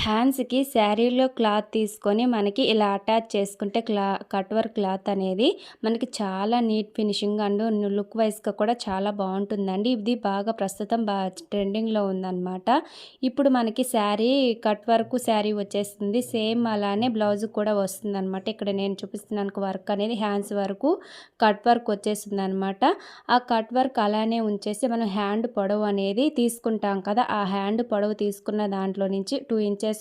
హ్యాండ్స్‌కి శారీలో క్లాత్ తీసుకొని మనకి ఇలా అటాచ్ చేసుకుంటే కట్ వర్క్ క్లాత్ అనేది మనకి చాలా నీట్ ఫినిషింగ్ అండ్ లుక్ వైస్‌గా కూడా చాలా బాగుంటుందండి. ఇది బాగా ప్రస్తుతం ట్రెండింగ్‌లో ఉందన్నమాట. ఇప్పుడు మనకి శారీ కట్ వర్క్ శారీ వచ్చేస్తుంది. సేమ్ అలానే బ్లౌజ్ కూడా వస్తుందన్నమాట. ఇక్కడ నేను చూపిస్తున్నాను వర్క్ అనేది హ్యాండ్స్ వరకు కట్ వర్క్ వచ్చేసిందనమాట. ఆ కట్ వర్క్ అలానే ఉంచేసి మనం హ్యాండ్ పొడవు అనేది తీసుకుంటాం కదా! ఆ హ్యాండ్ పొడవు తీసుకున్న దాంట్లో నుంచి 2 ఇంచెస్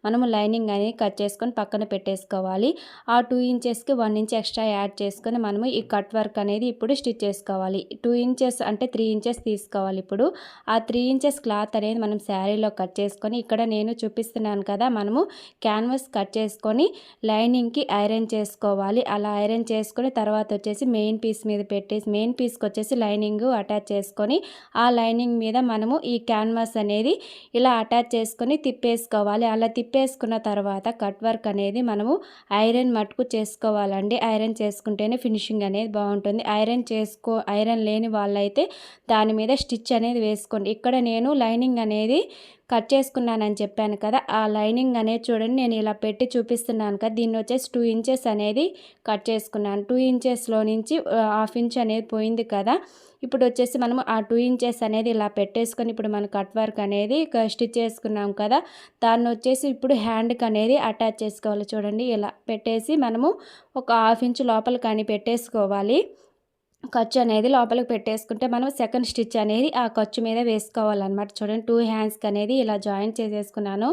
మనము లైనింగ్ అనేది కట్ చేసుకొని పక్కన పెట్టేసుకోవాలి. ఆ 2 ఇంచెస్కి 1 ఇంచ్ ఎక్స్ట్రా యాడ్ చేసుకొని మనము ఈ కట్ వర్క్ అనేది ఇప్పుడు స్టిచ్ చేసుకోవాలి. 2 ఇంచెస్ అంటే 3 ఇంచెస్ తీసుకోవాలి. ఇప్పుడు ఆ 3 ఇంచెస్ క్లాత్ అనేది మనం శారీలో కట్ చేసుకొని ఇక్కడ నేను చూపిస్తున్నాను కదా, మనము క్యాన్వాస్ కట్ చేసుకొని లైనింగ్కి ఐరన్ చేసుకోవాలి. అలా ఐరన్ చేసుకొని తర్వాత వచ్చేసి మెయిన్ పీస్ మీద పెట్టేసి మెయిన్ పీస్కి వచ్చేసి లైనింగ్ అటాచ్ చేసుకొని ఆ లైనింగ్ మీద మనము ఈ క్యాన్వాస్ అనేది ఇలా అటాచ్ చేసుకొని తిప్పేసుకోవాలి. అలా తిప్పేసుకున్న తర్వాత కట్ వర్క్ అనేది మనము ఐరన్ మట్టుకు చేసుకోవాలండి. ఐరన్ చేసుకుంటేనే ఫినిషింగ్ అనేది బాగుంటుంది. ఐరన్ లేని వాళ్ళైతే దాని మీద స్టిచ్ అనేది వేసుకోండి. ఇక్కడ నేను లైనింగ్ అనేది కట్ చేసుకున్నానని చెప్పాను కదా, ఆ లైనింగ్ అనేది చూడండి నేను ఇలా పెట్టి చూపిస్తున్నాను కదా, దీన్ని వచ్చేసి 2 ఇంచెస్ అనేది కట్ చేసుకున్నాను. 2 ఇంచెస్లో నుంచి హాఫ్ ఇంచ్ అనేది పోయింది కదా. ఇప్పుడు వచ్చేసి మనము ఆ 2 ఇంచెస్ అనేది ఇలా పెట్టేసుకొని ఇప్పుడు మనం కట్ వర్క్ అనేది స్టిచ్ చేసుకున్నాం కదా, దాన్ని వచ్చేసి ఇప్పుడు హ్యాండ్కి అనేది అటాచ్ చేసుకోవాలి. చూడండి ఇలా పెట్టేసి మనము ఒక హాఫ్ ఇంచ్ లోపల కానీ పెట్టేసుకోవాలి. ఖర్చు అనేది లోపలికి పెట్టేసుకుంటే మనం సెకండ్ స్టిచ్ అనేది ఆ ఖర్చు మీద వేసుకోవాలన్నమాట. చూడండి 2 హ్యాండ్స్కి అనేది ఇలా జాయిన్ చేసేసుకున్నాను.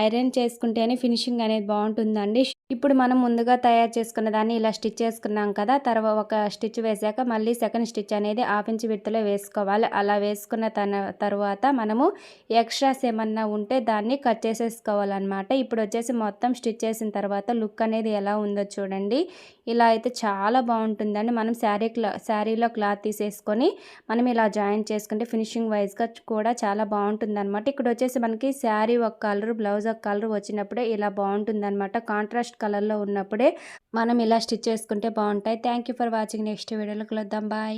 ఐరన్ చేసుకుంటేనే ఫినిషింగ్ అనేది బాగుంటుందండి. ఇప్పుడు మనం ముందుగా తయారు చేసుకున్న దాన్ని ఇలా స్టిచ్ చేసుకున్నాం కదా, తర్వాత ఒక స్టిచ్ వేసాక మళ్ళీ సెకండ్ స్టిచ్ అనేది హాఫ్ ఇంచ్ విడ్త్లో వేసుకోవాలి. అలా వేసుకున్న తర్వాత మనము ఎక్స్ట్రాస్ ఏమన్నా ఉంటే దాన్ని కట్ చేసేసుకోవాలన్నమాట. ఇప్పుడు వచ్చేసి మొత్తం స్టిచ్ చేసిన తర్వాత లుక్ అనేది ఎలా ఉందో చూడండి. ఇలా అయితే చాలా బాగుంటుందండి. మనం శారీలో క్లాత్ తీసేసుకొని మనం ఇలా జాయిన్ చేసుకుంటే ఫినిషింగ్ వైజ్గా కూడా చాలా బాగుంటుందన్నమాట. ఇక్కడ వచ్చేసి మనకి శారీ ఒక కలర్ బ్లౌజ్ ఒక కలర్ వచ్చినప్పుడే ఇలా బాగుంటుందన్నమాట. కాంట్రాస్ట్ కలర్లో ఉన్నప్పుడే మనం ఇలా స్టిచ్ చేసుకుంటే బాగుంటాయి. Thank you for watching. Next వీడియోలో కలుద్దాం. బాయ్.